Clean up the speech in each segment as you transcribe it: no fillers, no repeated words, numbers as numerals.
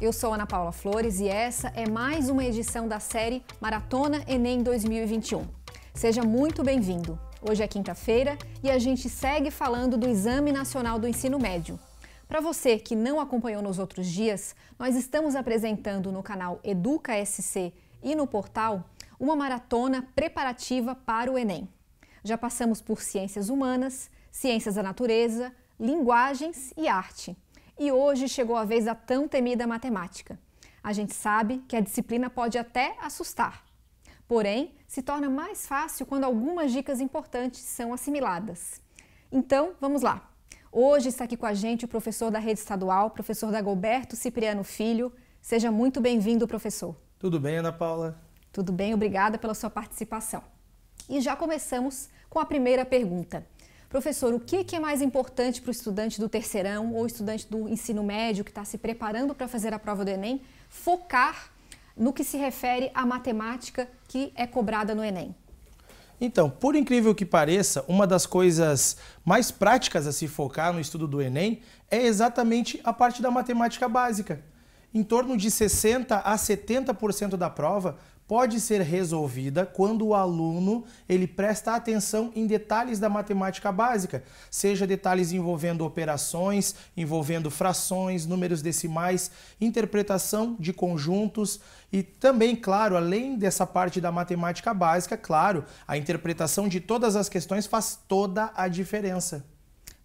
eu sou Ana Paula Flores e essa é mais uma edição da série Maratona Enem 2021. Seja muito bem-vindo. Hoje é quinta-feira e a gente segue falando do Exame Nacional do Ensino Médio. Para você que não acompanhou nos outros dias, nós estamos apresentando no canal Educa SC e no portal uma maratona preparativa para o Enem. Já passamos por ciências humanas, ciências da natureza, linguagens e arte. E hoje chegou a vez da tão temida matemática. A gente sabe que a disciplina pode até assustar. Porém, se torna mais fácil quando algumas dicas importantes são assimiladas. Então, vamos lá. Hoje está aqui com a gente o professor da rede estadual, professor Dagoberto Cipriano Filho. Seja muito bem-vindo, professor. Tudo bem, Ana Paula? Tudo bem, obrigada pela sua participação. E já começamos com a primeira pergunta. Professor, o que é mais importante para o estudante do terceirão ou estudante do ensino médio que está se preparando para fazer a prova do Enem focar no que se refere à matemática que é cobrada no Enem? Então, por incrível que pareça, uma das coisas mais práticas a se focar no estudo do Enem é exatamente a parte da matemática básica. Em torno de 60% a 70% da prova pode ser resolvida quando o aluno ele presta atenção em detalhes da matemática básica, seja detalhes envolvendo operações, envolvendo frações, números decimais, interpretação de conjuntos e também, claro, além dessa parte da matemática básica, claro, a interpretação de todas as questões faz toda a diferença.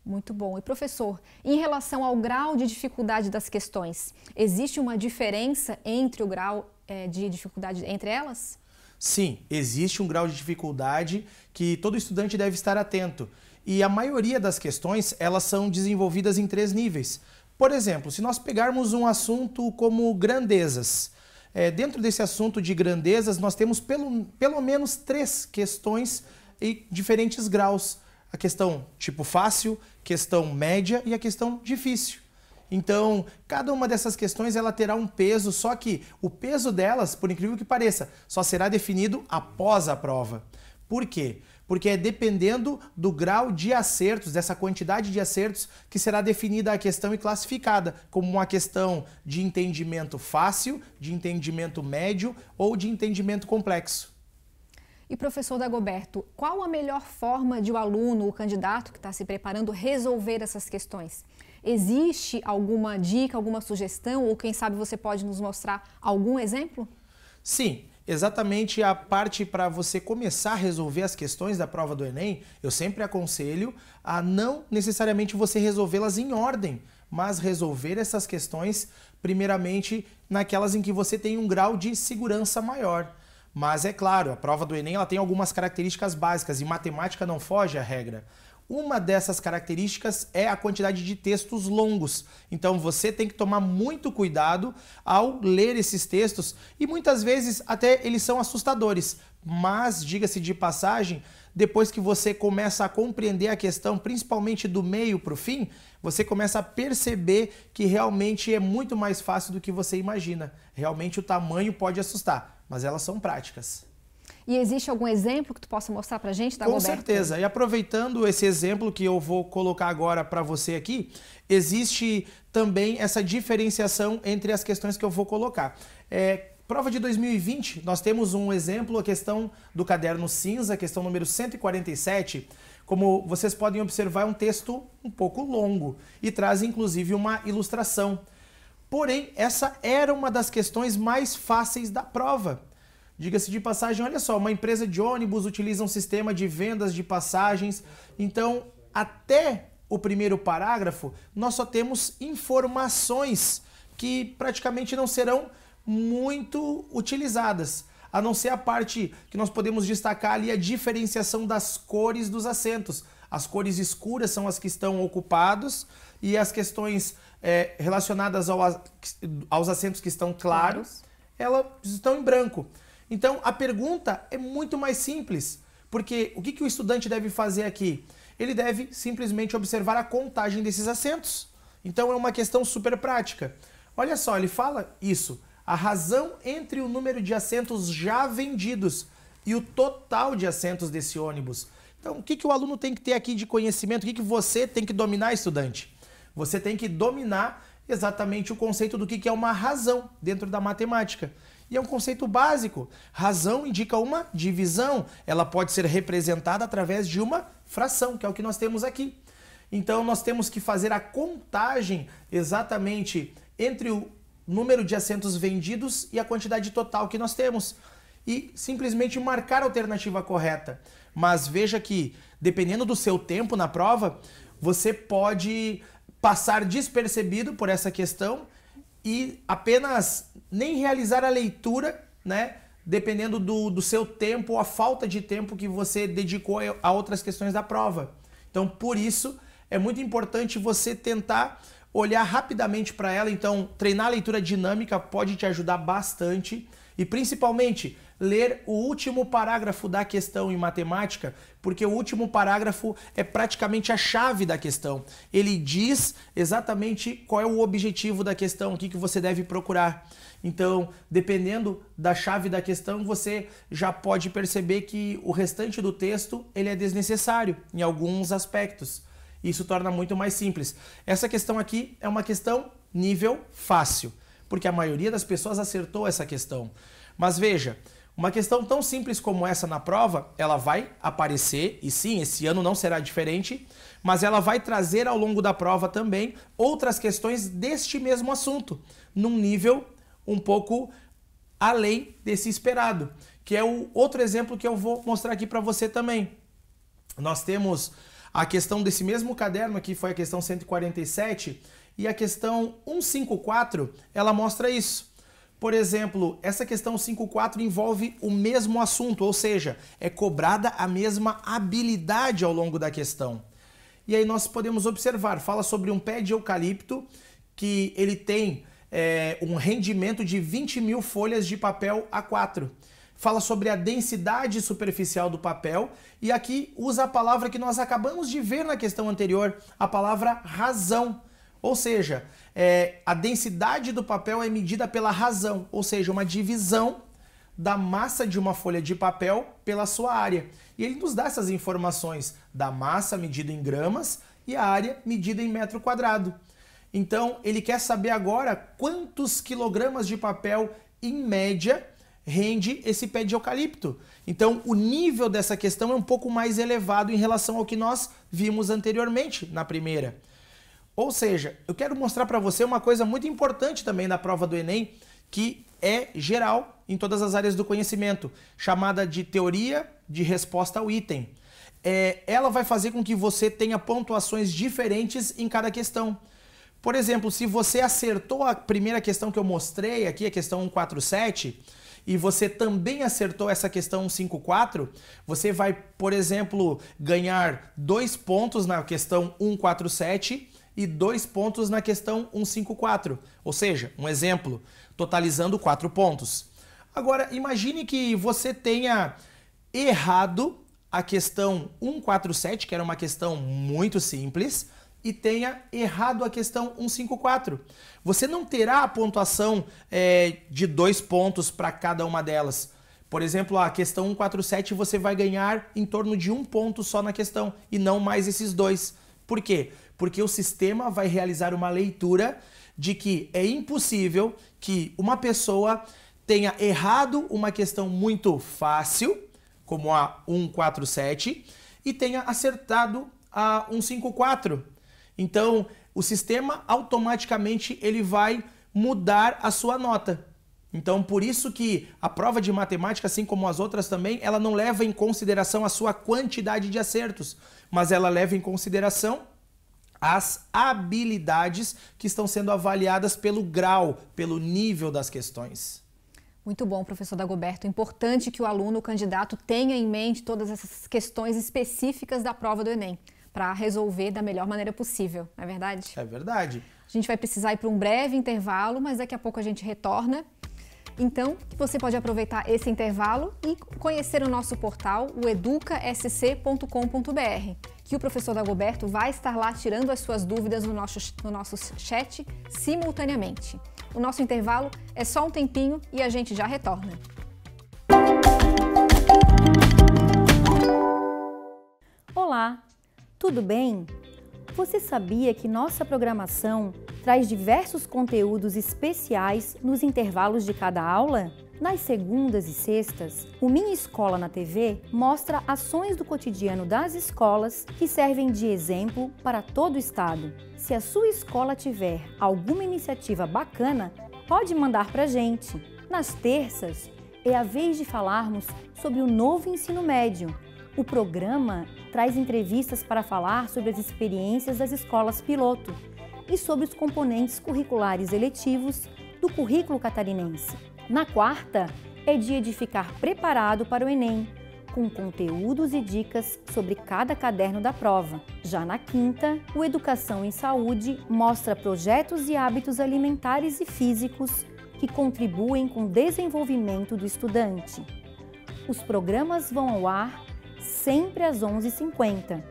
Muito bom. E professor, em relação ao grau de dificuldade das questões, existe uma diferença entre o grau de dificuldade entre elas? Sim, existe um grau de dificuldade que todo estudante deve estar atento. E a maioria das questões, elas são desenvolvidas em 3 níveis. Por exemplo, se nós pegarmos um assunto como grandezas, dentro desse assunto de grandezas, nós temos pelo menos 3 questões em diferentes graus. A questão tipo fácil, questão média e a questão difícil. Então, cada uma dessas questões ela terá um peso, só que o peso delas, por incrível que pareça, só será definido após a prova. Por quê? Porque é dependendo do grau de acertos, dessa quantidade de acertos, que será definida a questão e classificada como uma questão de entendimento fácil, de entendimento médio ou de entendimento complexo. E professor Dagoberto, qual a melhor forma de o aluno, o candidato que está se preparando, resolver essas questões? Existe alguma dica, alguma sugestão ou quem sabe você pode nos mostrar algum exemplo? Sim, exatamente a parte para você começar a resolver as questões da prova do Enem, eu sempre aconselho a não necessariamente você resolvê-las em ordem, mas resolver essas questões primeiramente naquelas em que você tem um grau de segurança maior. Mas é claro, a prova do Enem ela tem algumas características básicas e matemática não foge à regra. Uma dessas características é a quantidade de textos longos. Então você tem que tomar muito cuidado ao ler esses textos e muitas vezes até eles são assustadores. Mas, diga-se de passagem, depois que você começa a compreender a questão, principalmente do meio para o fim, você começa a perceber que realmente é muito mais fácil do que você imagina. Realmente o tamanho pode assustar, mas elas são práticas. E existe algum exemplo que tu possa mostrar para a gente, Dagoberto? Com certeza. E aproveitando esse exemplo que eu vou colocar agora para você aqui, existe também essa diferenciação entre as questões que eu vou colocar. Prova de 2020, nós temos um exemplo, a questão do caderno cinza, questão número 147. Como vocês podem observar, é um texto um pouco longo e traz inclusive uma ilustração. Porém, essa era uma das questões mais fáceis da prova. Diga-se de passagem, olha só, uma empresa de ônibus utiliza um sistema de vendas de passagens. Então, até o primeiro parágrafo, nós só temos informações que praticamente não serão muito utilizadas. A não ser a parte que nós podemos destacar ali, a diferenciação das cores dos assentos. As cores escuras são as que estão ocupados e as questões relacionadas aos assentos que estão claros, elas estão em branco. Então, a pergunta é muito mais simples, porque o que o estudante deve fazer aqui? Ele deve simplesmente observar a contagem desses assentos. Então, é uma questão super prática. Olha só, ele fala isso, a razão entre o número de assentos já vendidos e o total de assentos desse ônibus. Então, o que o aluno tem que ter aqui de conhecimento? O que você tem que dominar, estudante? Você tem que dominar exatamente o conceito do que é uma razão dentro da matemática. E é um conceito básico. Razão indica uma divisão. Ela pode ser representada através de uma fração, que é o que nós temos aqui. Então, nós temos que fazer a contagem exatamente entre o número de assentos vendidos e a quantidade total que nós temos. E simplesmente marcar a alternativa correta. Mas veja que, dependendo do seu tempo na prova, você pode passar despercebido por essa questão e apenas nem realizar a leitura, né? Dependendo do seu tempo ou a falta de tempo que você dedicou a outras questões da prova. Então, por isso, é muito importante você tentar olhar rapidamente para ela. Então, treinar a leitura dinâmica pode te ajudar bastante. E, principalmente, ler o último parágrafo da questão em matemática, porque o último parágrafo é praticamente a chave da questão. Ele diz exatamente qual é o objetivo da questão, o que você deve procurar. Então, dependendo da chave da questão, você já pode perceber que o restante do texto ele é desnecessário em alguns aspectos. Isso torna muito mais simples. Essa questão aqui é uma questão nível fácil, porque a maioria das pessoas acertou essa questão. Mas veja, uma questão tão simples como essa na prova, ela vai aparecer, e sim, esse ano não será diferente, mas ela vai trazer ao longo da prova também outras questões deste mesmo assunto, num nível um pouco além desse esperado, que é o outro exemplo que eu vou mostrar aqui para você também. Nós temos a questão desse mesmo caderno aqui, foi a questão 147, e a questão 154, ela mostra isso. Por exemplo, essa questão 154 envolve o mesmo assunto, ou seja, é cobrada a mesma habilidade ao longo da questão. E aí nós podemos observar, fala sobre um pé de eucalipto que ele tem um rendimento de 20 mil folhas de papel A4. Fala sobre a densidade superficial do papel e aqui usa a palavra que nós acabamos de ver na questão anterior, a palavra razão. Ou seja, a densidade do papel é medida pela razão, ou seja, uma divisão da massa de uma folha de papel pela sua área. E ele nos dá essas informações da massa medida em gramas e a área medida em metro quadrado. Então, ele quer saber agora quantos quilogramas de papel, em média, rende esse pé de eucalipto. Então, o nível dessa questão é um pouco mais elevado em relação ao que nós vimos anteriormente na primeira. Ou seja, eu quero mostrar para você uma coisa muito importante também da prova do Enem, que é geral em todas as áreas do conhecimento, chamada de teoria de resposta ao item. Ela vai fazer com que você tenha pontuações diferentes em cada questão. Por exemplo, se você acertou a primeira questão que eu mostrei aqui, a questão 147, e você também acertou essa questão 154, você vai, por exemplo, ganhar 2 pontos na questão 147 e 2 pontos na questão 154. Ou seja, um exemplo, totalizando 4 pontos. Agora, imagine que você tenha errado a questão 147, que era uma questão muito simples, e tenha errado a questão 154. Você não terá a pontuação de 2 pontos para cada uma delas. Por exemplo, a questão 147 você vai ganhar em torno de 1 ponto só na questão e não mais esses 2. Por quê? Porque o sistema vai realizar uma leitura de que é impossível que uma pessoa tenha errado uma questão muito fácil, como a 147, e tenha acertado a 154. Então, o sistema automaticamente ele vai mudar a sua nota. Então, por isso que a prova de matemática, assim como as outras também, ela não leva em consideração a sua quantidade de acertos, mas ela leva em consideração as habilidades que estão sendo avaliadas pelo grau, pelo nível das questões. Muito bom, professor Dagoberto. Importante que o aluno, o candidato, tenha em mente todas essas questões específicas da prova do Enem, para resolver da melhor maneira possível, não é verdade? É verdade. A gente vai precisar ir para um breve intervalo, mas daqui a pouco a gente retorna. Então, você pode aproveitar esse intervalo e conhecer o nosso portal, o educasc.com.br, que o professor Dagoberto vai estar lá tirando as suas dúvidas no nosso chat simultaneamente. O nosso intervalo é só um tempinho e a gente já retorna. Olá, tudo bem? Você sabia que nossa programação traz diversos conteúdos especiais nos intervalos de cada aula? Nas segundas e sextas, o Minha Escola na TV mostra ações do cotidiano das escolas que servem de exemplo para todo o estado. Se a sua escola tiver alguma iniciativa bacana, pode mandar para a gente. Nas terças, é a vez de falarmos sobre o novo ensino médio. O programa traz entrevistas para falar sobre as experiências das escolas piloto e sobre os componentes curriculares eletivos do currículo catarinense. Na quarta, é dia de ficar preparado para o Enem, com conteúdos e dicas sobre cada caderno da prova. Já na quinta, o Educação em Saúde mostra projetos e hábitos alimentares e físicos que contribuem com o desenvolvimento do estudante. Os programas vão ao ar sempre às 11h50,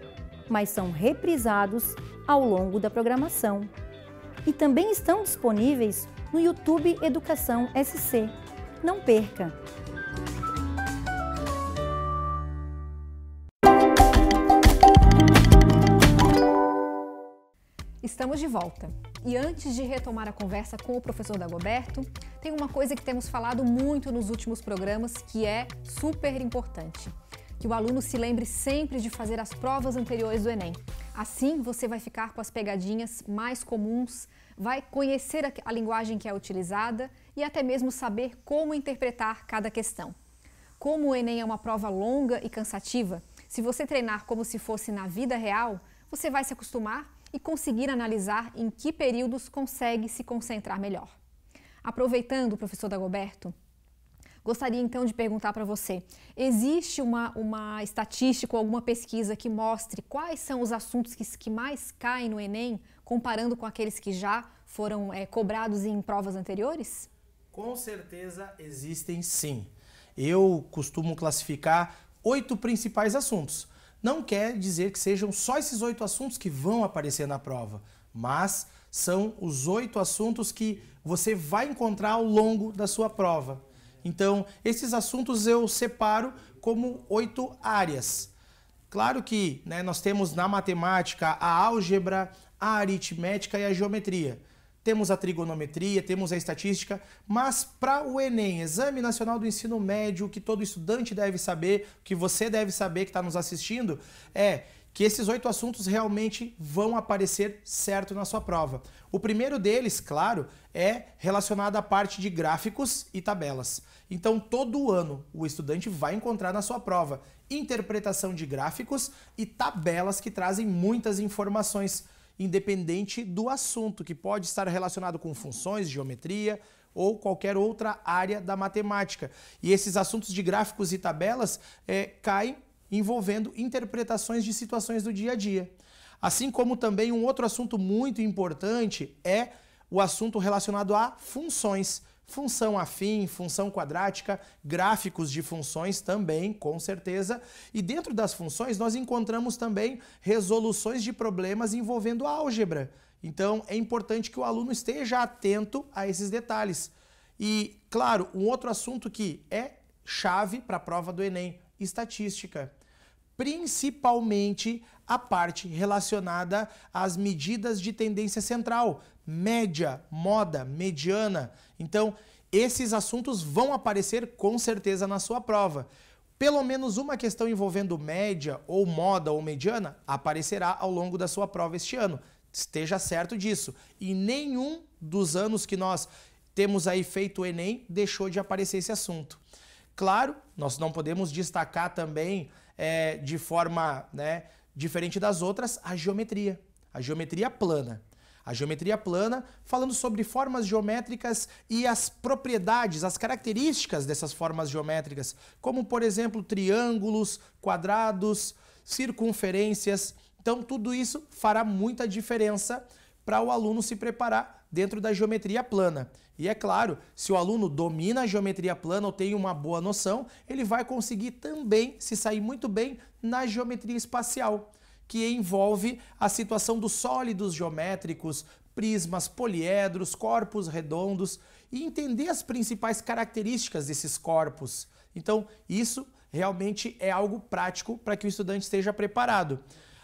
mas são reprisados ao longo da programação. E também estão disponíveis no YouTube Educação SC. Não perca! Estamos de volta. E antes de retomar a conversa com o professor Dagoberto, tem uma coisa que temos falado muito nos últimos programas que é super importante. Que o aluno se lembre sempre de fazer as provas anteriores do Enem. Assim, você vai ficar com as pegadinhas mais comuns, vai conhecer a linguagem que é utilizada e até mesmo saber como interpretar cada questão. Como o Enem é uma prova longa e cansativa, se você treinar como se fosse na vida real, você vai se acostumar e conseguir analisar em que períodos consegue se concentrar melhor. Aproveitando, professor Dagoberto, gostaria então de perguntar para você, existe uma estatística ou alguma pesquisa que mostre quais são os assuntos que mais caem no Enem, comparando com aqueles que já foram cobrados em provas anteriores? Com certeza existem sim. Eu costumo classificar 8 principais assuntos. Não quer dizer que sejam só esses 8 assuntos que vão aparecer na prova, mas são os 8 assuntos que você vai encontrar ao longo da sua prova. Então, esses assuntos eu separo como 8 áreas. Claro que nós temos na matemática a álgebra, a aritmética e a geometria. Temos a trigonometria, temos a estatística, mas para o Enem, Exame Nacional do Ensino Médio, que todo estudante deve saber, que você deve saber que está nos assistindo, é que esses 8 assuntos realmente vão aparecer certo na sua prova. O primeiro deles, claro, é relacionado à parte de gráficos e tabelas. Então, todo ano, o estudante vai encontrar na sua prova interpretação de gráficos e tabelas que trazem muitas informações, independente do assunto, que pode estar relacionado com funções, geometria ou qualquer outra área da matemática. E esses assuntos de gráficos e tabelas caem envolvendo interpretações de situações do dia a dia. Assim como também um outro assunto muito importante é o assunto relacionado a funções. Função afim, função quadrática, gráficos de funções também, com certeza. E dentro das funções nós encontramos também resoluções de problemas envolvendo a álgebra. Então é importante que o aluno esteja atento a esses detalhes. E, claro, um outro assunto que é chave para a prova do Enem, estatística. Principalmente a parte relacionada às medidas de tendência central, média, moda, mediana. Então, esses assuntos vão aparecer com certeza na sua prova. Pelo menos uma questão envolvendo média, ou moda, ou mediana, aparecerá ao longo da sua prova este ano. Esteja certo disso. E nenhum dos anos que nós temos aí feito o Enem deixou de aparecer esse assunto. Claro, nós não podemos destacar também de forma diferente das outras a geometria plana. A geometria plana, falando sobre formas geométricas e as propriedades, as características dessas formas geométricas, como, por exemplo, triângulos, quadrados, circunferências. Então, tudo isso fará muita diferença para o aluno se preparar dentro da geometria plana. E é claro, se o aluno domina a geometria plana ou tem uma boa noção, ele vai conseguir também se sair muito bem na geometria espacial, que envolve a situação dos sólidos geométricos, prismas, poliedros, corpos redondos e entender as principais características desses corpos. Então, isso realmente é algo prático para que o estudante esteja preparado.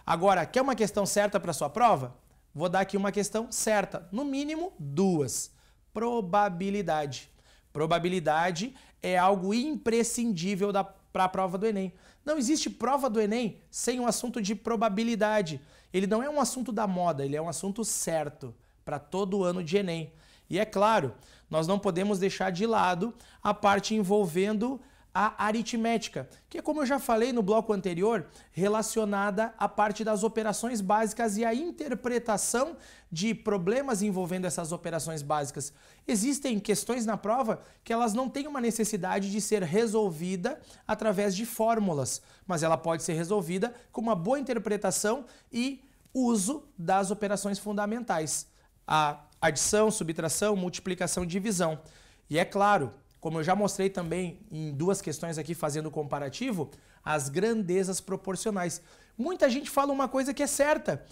Agora, quer uma questão certa para sua prova? Vou dar aqui uma questão certa, no mínimo 2. Probabilidade. Probabilidade é algo imprescindível para a prova do Enem. Não existe prova do Enem sem um assunto de probabilidade. Ele não é um assunto da moda, ele é um assunto certo para todo ano de Enem. E é claro, nós não podemos deixar de lado a parte envolvendo a aritmética, que é, como eu já falei no bloco anterior, relacionada à parte das operações básicas e à interpretação de problemas envolvendo essas operações básicas. Existem questões na prova que elas não têm uma necessidade de ser resolvida através de fórmulas, mas ela pode ser resolvida com uma boa interpretação e uso das operações fundamentais. A adição, subtração, multiplicação e divisão. E é claro, como eu já mostrei também em 2 questões aqui fazendo comparativo, as grandezas proporcionais. Muita gente fala uma coisa que é certa.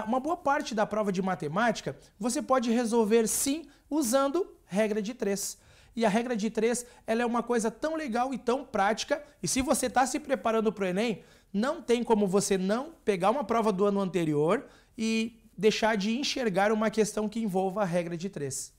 Uma boa parte da prova de matemática você pode resolver sim usando regra de 3. E a regra de 3 ela é uma coisa tão legal e tão prática. E se você está se preparando para o Enem, não tem como você não pegar uma prova do ano anterior e deixar de enxergar uma questão que envolva a regra de 3.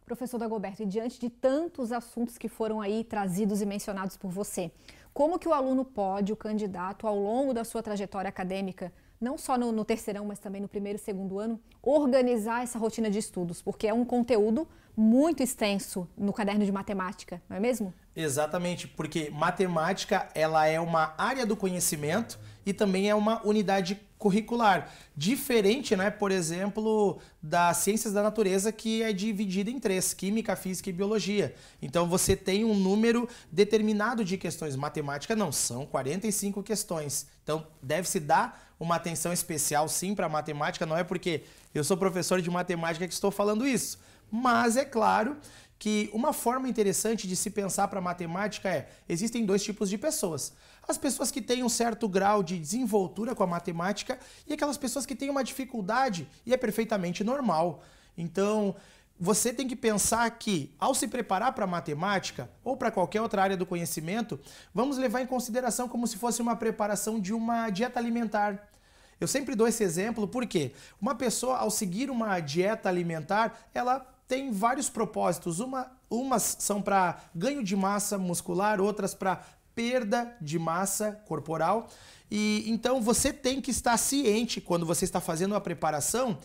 Professor Dagoberto, e diante de tantos assuntos que foram aí trazidos e mencionados por você, como que o aluno pode, o candidato, ao longo da sua trajetória acadêmica, não só no terceirão, mas também no primeiro e segundo ano, organizar essa rotina de estudos? Porque é um conteúdo muito extenso no caderno de matemática, não é mesmo? Exatamente, porque matemática ela é uma área do conhecimento e também é uma unidade curricular, diferente, né, por exemplo, das ciências da natureza, que é dividida em 3, química, física e biologia. Então você tem um número determinado de questões. Matemática não, são 45 questões. Então deve-se dar uma atenção especial sim para a matemática, não é porque eu sou professor de matemática que estou falando isso, mas é claro que uma forma interessante de se pensar para a matemática existem 2 tipos de pessoas. As pessoas que têm um certo grau de desenvoltura com a matemática e aquelas pessoas que têm uma dificuldade, e é perfeitamente normal. Então, você tem que pensar que, ao se preparar para a matemática ou para qualquer outra área do conhecimento, vamos levar em consideração como se fosse uma preparação de uma dieta alimentar. Eu sempre dou esse exemplo porque uma pessoa, ao seguir uma dieta alimentar, ela tem vários propósitos. Umas são para ganho de massa muscular, outras para perda de massa corporal. E então você tem que estar ciente, quando você está fazendo a preparação,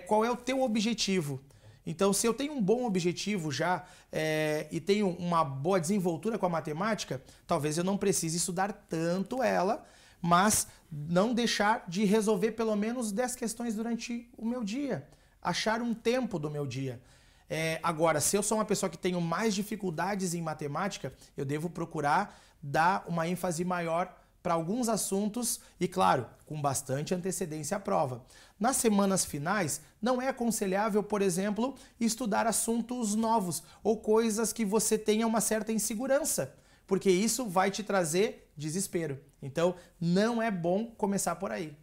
qual é o teu objetivo. Então, se eu tenho um bom objetivo já e tenho uma boa desenvoltura com a matemática, talvez eu não precise estudar tanto ela, mas não deixar de resolver pelo menos 10 questões durante o meu dia. Achar um tempo do meu dia. Agora, se eu sou uma pessoa que tenho mais dificuldades em matemática, eu devo procurar dar uma ênfase maior para alguns assuntos e, claro, com bastante antecedência à prova. Nas semanas finais, não é aconselhável, por exemplo, estudar assuntos novos ou coisas que você tenha uma certa insegurança, porque isso vai te trazer desespero. Então, não é bom começar por aí.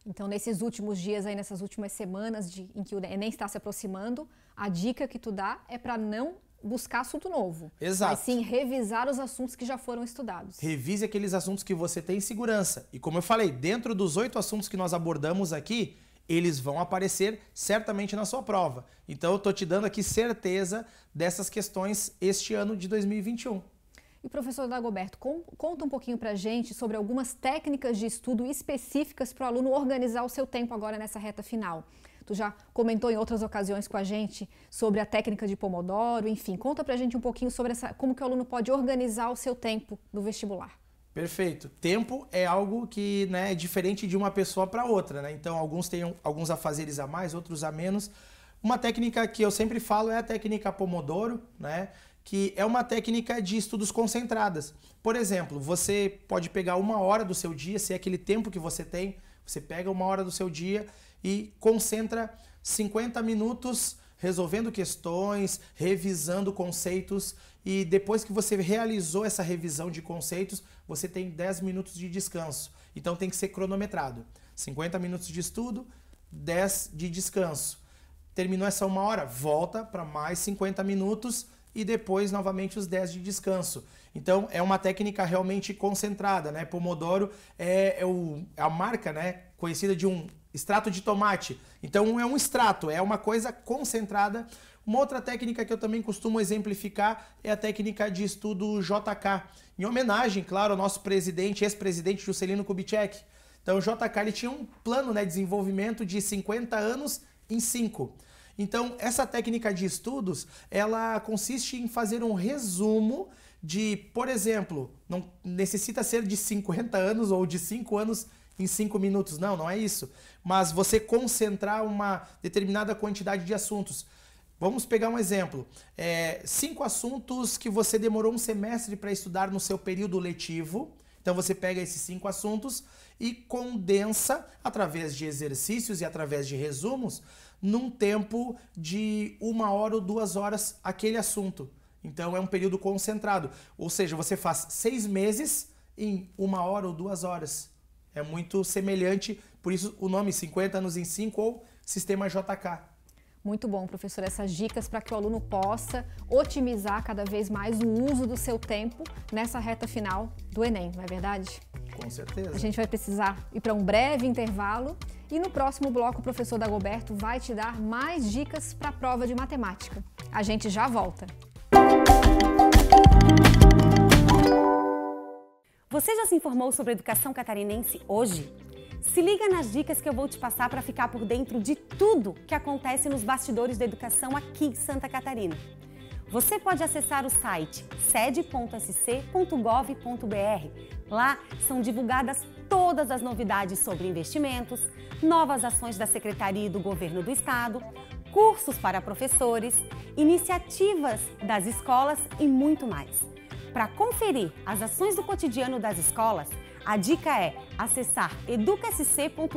Então, nesses últimos dias, aí, nessas últimas semanas em que o Enem está se aproximando, a dica que tu dá é para não buscar assunto novo. Exato. Mas sim revisar os assuntos que já foram estudados. Revise aqueles assuntos que você tem segurança. E como eu falei, dentro dos 8 assuntos que nós abordamos aqui, eles vão aparecer certamente na sua prova. Então, eu estou te dando aqui certeza dessas questões este ano de 2021. E professor Dagoberto, conta um pouquinho pra gente sobre algumas técnicas de estudo específicas para o aluno organizar o seu tempo agora nessa reta final. Tu já comentou em outras ocasiões com a gente sobre a técnica de Pomodoro, enfim, conta pra gente um pouquinho sobre como que o aluno pode organizar o seu tempo no vestibular. Perfeito. Tempo é algo que, né, é diferente de uma pessoa para outra, né? Então, alguns têm alguns afazeres a mais, outros a menos. Uma técnica que eu sempre falo é a técnica Pomodoro, né? Que é uma técnica de estudos concentradas. Por exemplo, você pode pegar 1 hora do seu dia, se é aquele tempo que você tem, você pega 1 hora do seu dia e concentra 50 minutos resolvendo questões, revisando conceitos, e depois que você realizou essa revisão de conceitos, você tem 10 minutos de descanso. Então tem que ser cronometrado. 50 minutos de estudo, 10 de descanso. Terminou essa 1 hora, volta para mais 50 minutos e depois novamente os 10 de descanso. Então, é uma técnica realmente concentrada, né? Pomodoro é a marca, né, conhecida de um extrato de tomate. Então, é um extrato, é uma coisa concentrada. Uma outra técnica que eu também costumo exemplificar é a técnica de estudo JK, em homenagem, claro, ao nosso presidente, ex-presidente Juscelino Kubitschek. Então, o JK ele tinha um plano, né, de desenvolvimento de 50 anos em 5. Então, essa técnica de estudos, ela consiste em fazer um resumo de, por exemplo, não necessita ser de 50 anos ou de 5 anos em 5 minutos. Não, não é isso. Mas você concentrar uma determinada quantidade de assuntos. Vamos pegar um exemplo. 5 assuntos que você demorou um semestre para estudar no seu período letivo. Então você pega esses 5 assuntos e condensa através de exercícios e através de resumos num tempo de 1 hora ou 2 horas aquele assunto. Então é um período concentrado. Ou seja, você faz 6 meses em 1 hora ou 2 horas. É muito semelhante, por isso o nome 50 anos em 5 ou Sistema JK. Muito bom, professor, essas dicas para que o aluno possa otimizar cada vez mais o uso do seu tempo nessa reta final do Enem, não é verdade? Com certeza. A gente vai precisar ir para um breve intervalo e no próximo bloco o professor Dagoberto vai te dar mais dicas para a prova de matemática. A gente já volta. Você já se informou sobre a educação catarinense hoje? Se liga nas dicas que eu vou te passar para ficar por dentro de tudo que acontece nos bastidores da educação aqui em Santa Catarina. Você pode acessar o site sede.sc.gov.br. Lá são divulgadas todas as novidades sobre investimentos, novas ações da Secretaria e do Governo do Estado, cursos para professores, iniciativas das escolas e muito mais. Para conferir as ações do cotidiano das escolas, a dica é acessar educasc.com.br.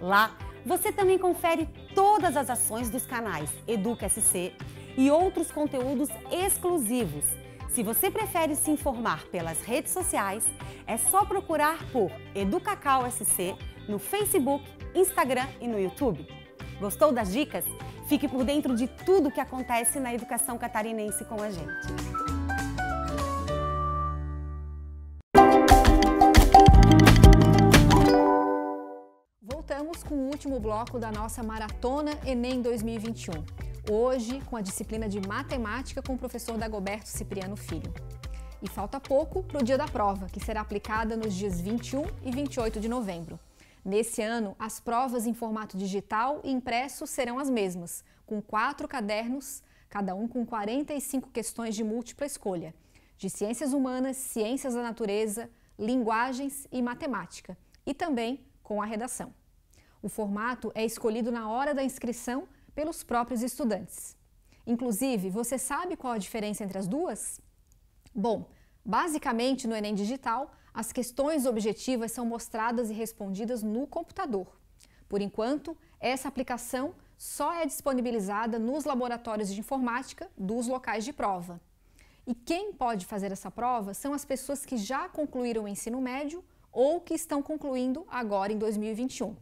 Lá, você também confere todas as ações dos canais EducaSC e outros conteúdos exclusivos. Se você prefere se informar pelas redes sociais, é só procurar por EducaCalSC no Facebook, Instagram e no YouTube. Gostou das dicas? Fique por dentro de tudo que acontece na educação catarinense com a gente. Voltamos com o último bloco da nossa Maratona Enem 2021. Hoje, com a disciplina de Matemática com o professor Dagoberto Cipriano Filho. E falta pouco para o dia da prova, que será aplicada nos dias 21 e 28 de novembro. Nesse ano, as provas em formato digital e impresso serão as mesmas, com 4 cadernos, cada um com 45 questões de múltipla escolha, de ciências humanas, ciências da natureza, linguagens e matemática, e também com a redação. O formato é escolhido na hora da inscrição pelos próprios estudantes. Inclusive, você sabe qual a diferença entre as duas? Bom, basicamente no Enem Digital, as questões objetivas são mostradas e respondidas no computador. Por enquanto, essa aplicação só é disponibilizada nos laboratórios de informática dos locais de prova. E quem pode fazer essa prova são as pessoas que já concluíram o ensino médio ou que estão concluindo agora em 2021.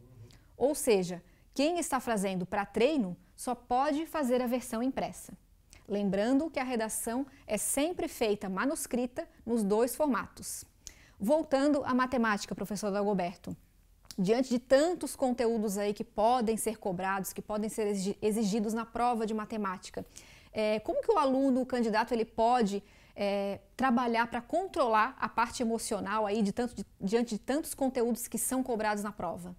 Ou seja, quem está fazendo para treino só pode fazer a versão impressa. Lembrando que a redação é sempre feita manuscrita nos 2 formatos. Voltando à matemática, professor Dagoberto, diante de tantos conteúdos aí que podem ser cobrados, que podem ser exigidos na prova de matemática, como que o aluno, o candidato, ele pode trabalhar para controlar a parte emocional aí diante de tantos conteúdos que são cobrados na prova?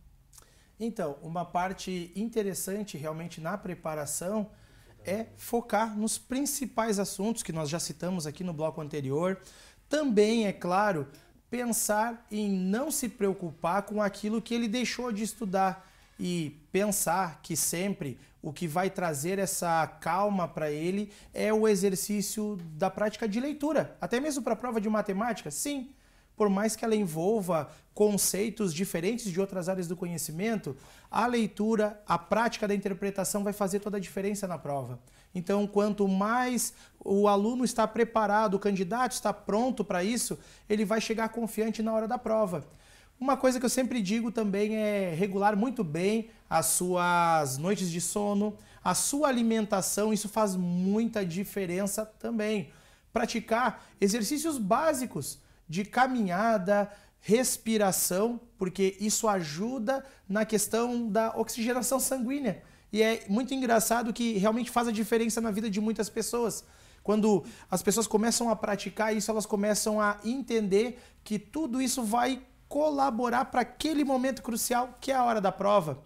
Então, uma parte interessante realmente na preparação é focar nos principais assuntos que nós já citamos aqui no bloco anterior. Também, é claro, pensar em não se preocupar com aquilo que ele deixou de estudar e pensar que sempre o que vai trazer essa calma para ele é o exercício da prática de leitura. Até mesmo para a prova de matemática, sim. Por mais que ela envolva conceitos diferentes de outras áreas do conhecimento, a leitura, a prática da interpretação vai fazer toda a diferença na prova. Então, quanto mais o aluno está preparado, o candidato está pronto para isso, ele vai chegar confiante na hora da prova. Uma coisa que eu sempre digo também é regular muito bem as suas noites de sono, a sua alimentação, isso faz muita diferença também. praticar exercícios básicos de caminhada, respiração, porque isso ajuda na questão da oxigenação sanguínea. E é muito engraçado que realmente faz a diferença na vida de muitas pessoas. Quando as pessoas começam a praticar isso, elas começam a entender que tudo isso vai colaborar para aquele momento crucial, que é a hora da prova.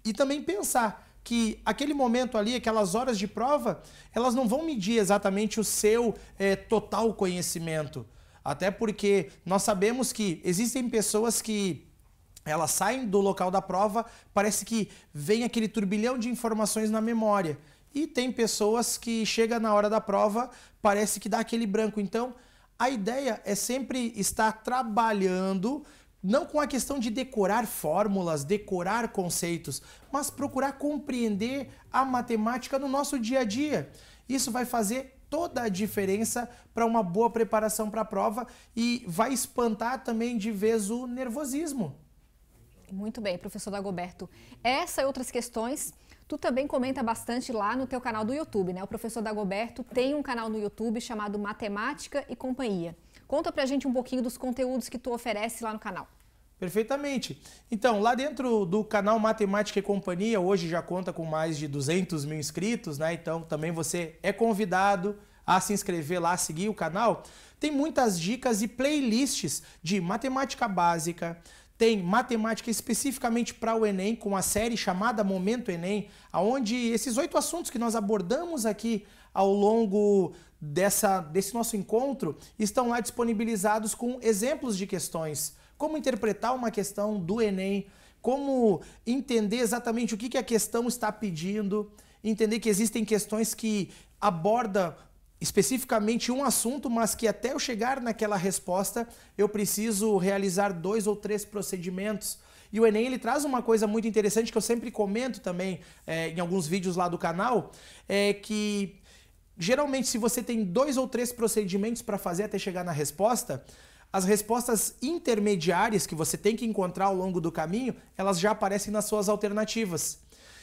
E também pensar que aquele momento ali, aquelas horas de prova, elas não vão medir exatamente o seu total conhecimento. Até porque nós sabemos que existem pessoas que elas saem do local da prova, parece que vem aquele turbilhão de informações na memória. E tem pessoas que chega na hora da prova, parece que dá aquele branco. Então, a ideia é sempre estar trabalhando, não com a questão de decorar fórmulas, decorar conceitos, mas procurar compreender a matemática no nosso dia a dia. Isso vai fazer toda a diferença para uma boa preparação para a prova e vai espantar também de vez o nervosismo. Muito bem, professor Dagoberto. Essa e outras questões, tu também comenta bastante lá no teu canal do YouTube, né? O professor Dagoberto tem um canal no YouTube chamado Matemática e Companhia. Conta pra gente um pouquinho dos conteúdos que tu oferece lá no canal. Perfeitamente. Então, lá dentro do canal Matemática e Companhia, hoje já conta com mais de 200 mil inscritos, né? Então, também você é convidado a se inscrever lá, seguir o canal. Tem muitas dicas e playlists de matemática básica, tem matemática especificamente para o Enem, com a série chamada Momento Enem, onde esses 8 assuntos que nós abordamos aqui ao longo desse nosso encontro estão lá disponibilizados com exemplos de questões. Como interpretar uma questão do Enem, como entender exatamente o que a questão está pedindo, entender que existem questões que abordam especificamente um assunto, mas que até eu chegar naquela resposta, eu preciso realizar 2 ou 3 procedimentos. E o Enem, ele traz uma coisa muito interessante que eu sempre comento também em alguns vídeos lá do canal, é que geralmente se você tem 2 ou 3 procedimentos para fazer até chegar na resposta, as respostas intermediárias que você tem que encontrar ao longo do caminho, elas já aparecem nas suas alternativas.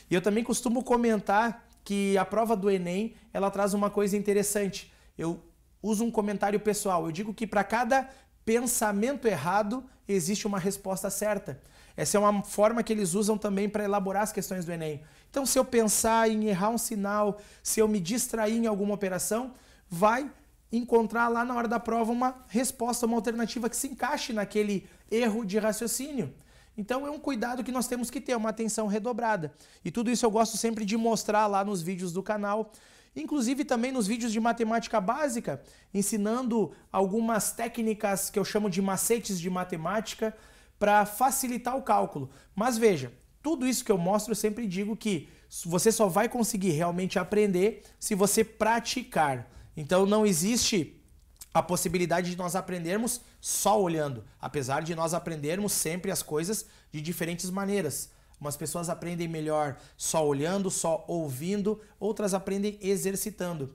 E eu também costumo comentar que a prova do Enem, ela traz uma coisa interessante. Eu uso um comentário pessoal. Eu digo que para cada pensamento errado, existe uma resposta certa. Essa é uma forma que eles usam também para elaborar as questões do Enem. Então, se eu pensar em errar um sinal, se eu me distrair em alguma operação, vai encontrar lá na hora da prova uma resposta, uma alternativa que se encaixe naquele erro de raciocínio. Então é um cuidado que nós temos que ter, uma atenção redobrada. E tudo isso eu gosto sempre de mostrar lá nos vídeos do canal, inclusive também nos vídeos de matemática básica, ensinando algumas técnicas que eu chamo de macetes de matemática para facilitar o cálculo. Mas veja, tudo isso que eu mostro eu sempre digo que você só vai conseguir realmente aprender se você praticar. Então não existe a possibilidade de nós aprendermos só olhando, apesar de nós aprendermos sempre as coisas de diferentes maneiras. Umas pessoas aprendem melhor só olhando, só ouvindo, outras aprendem exercitando.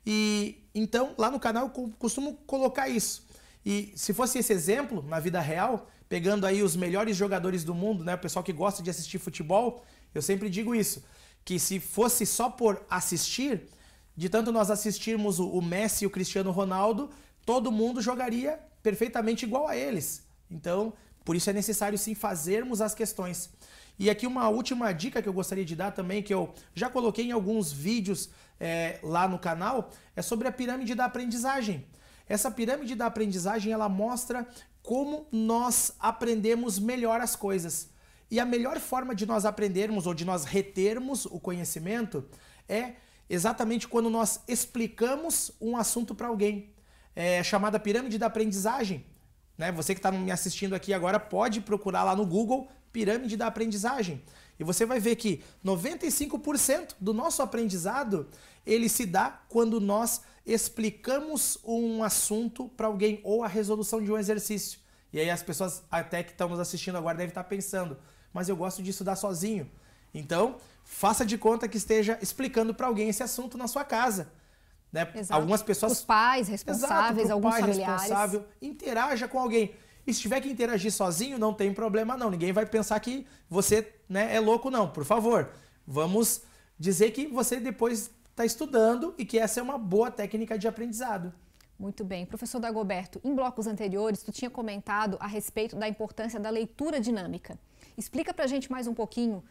E então lá no canal eu costumo colocar isso. E se fosse esse exemplo na vida real, pegando aí os melhores jogadores do mundo, né, o pessoal que gosta de assistir futebol, eu sempre digo isso, que se fosse só por assistir, de tanto nós assistirmos o Messi e o Cristiano Ronaldo, todo mundo jogaria perfeitamente igual a eles. Então, por isso é necessário sim fazermos as questões. E aqui uma última dica que eu gostaria de dar também, que eu já coloquei em alguns vídeos lá no canal, é sobre a pirâmide da aprendizagem. Essa pirâmide da aprendizagem, ela mostra como nós aprendemos melhor as coisas. E a melhor forma de nós aprendermos ou de nós retermos o conhecimento é exatamente quando nós explicamos um assunto para alguém. É chamada pirâmide da aprendizagem. Né? Você que está me assistindo aqui agora pode procurar lá no Google pirâmide da aprendizagem. E você vai ver que 95% do nosso aprendizado ele se dá quando nós explicamos um assunto para alguém ou a resolução de um exercício. E aí as pessoas até que estão nos assistindo agora devem estar pensando, mas eu gosto de estudar sozinho. Então, faça de conta que esteja explicando para alguém esse assunto na sua casa. Né? Algumas pessoas... Os pais responsáveis, exato, alguns pai familiares. Responsável, interaja com alguém. E se tiver que interagir sozinho, não tem problema não. Ninguém vai pensar que você, né, é louco não. Por favor, vamos dizer que você depois está estudando e que essa é uma boa técnica de aprendizado. Muito bem. Professor Dagoberto, em blocos anteriores, tu tinha comentado a respeito da importância da leitura dinâmica. Explica pra gente mais um pouquinho,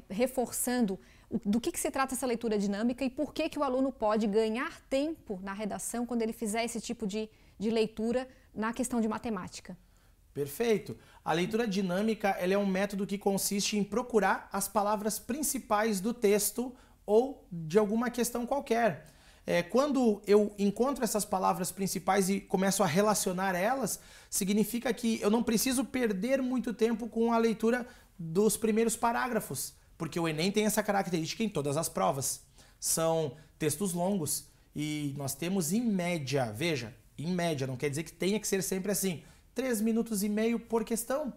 reforçando do que se trata essa leitura dinâmica e por que o aluno pode ganhar tempo na redação quando ele fizer esse tipo de leitura na questão de matemática. Perfeito. A leitura dinâmica ela é um método que consiste em procurar as palavras principais do texto ou de alguma questão qualquer. Quando eu encontro essas palavras principais e começo a relacionar elas, significa que eu não preciso perder muito tempo com a leitura dos primeiros parágrafos, porque o Enem tem essa característica em todas as provas. São textos longos e nós temos em média, veja, em média, não quer dizer que tenha que ser sempre assim, 3 minutos e meio por questão.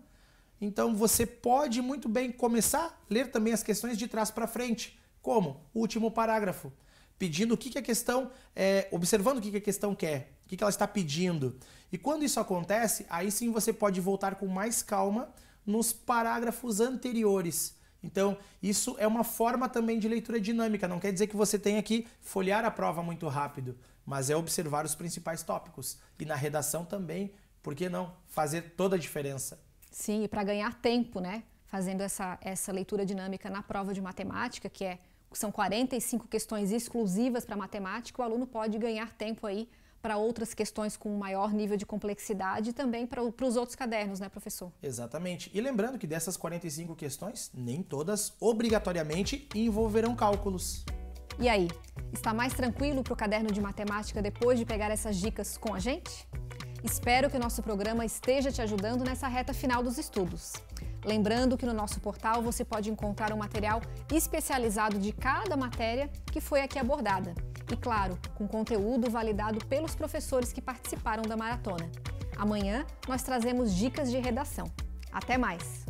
Então você pode muito bem começar a ler também as questões de trás para frente, como o último parágrafo, pedindo o que a questão, observando o que a questão quer, o que ela está pedindo. E quando isso acontece, aí sim você pode voltar com mais calma nos parágrafos anteriores. Então, isso é uma forma também de leitura dinâmica. Não quer dizer que você tenha que folhear a prova muito rápido, mas é observar os principais tópicos. E na redação também, por que não? Fazer toda a diferença. Sim, e para ganhar tempo, né? Fazendo essa leitura dinâmica na prova de matemática, são 45 questões exclusivas para matemática, o aluno pode ganhar tempo aí para outras questões com maior nível de complexidade e também para os outros cadernos, né, professor? Exatamente. E lembrando que dessas 45 questões, nem todas obrigatoriamente envolverão cálculos. E aí, está mais tranquilo para o caderno de matemática depois de pegar essas dicas com a gente? Espero que o nosso programa esteja te ajudando nessa reta final dos estudos. Lembrando que no nosso portal você pode encontrar um material especializado de cada matéria que foi aqui abordada. E claro, com conteúdo validado pelos professores que participaram da maratona. Amanhã nós trazemos dicas de redação. Até mais!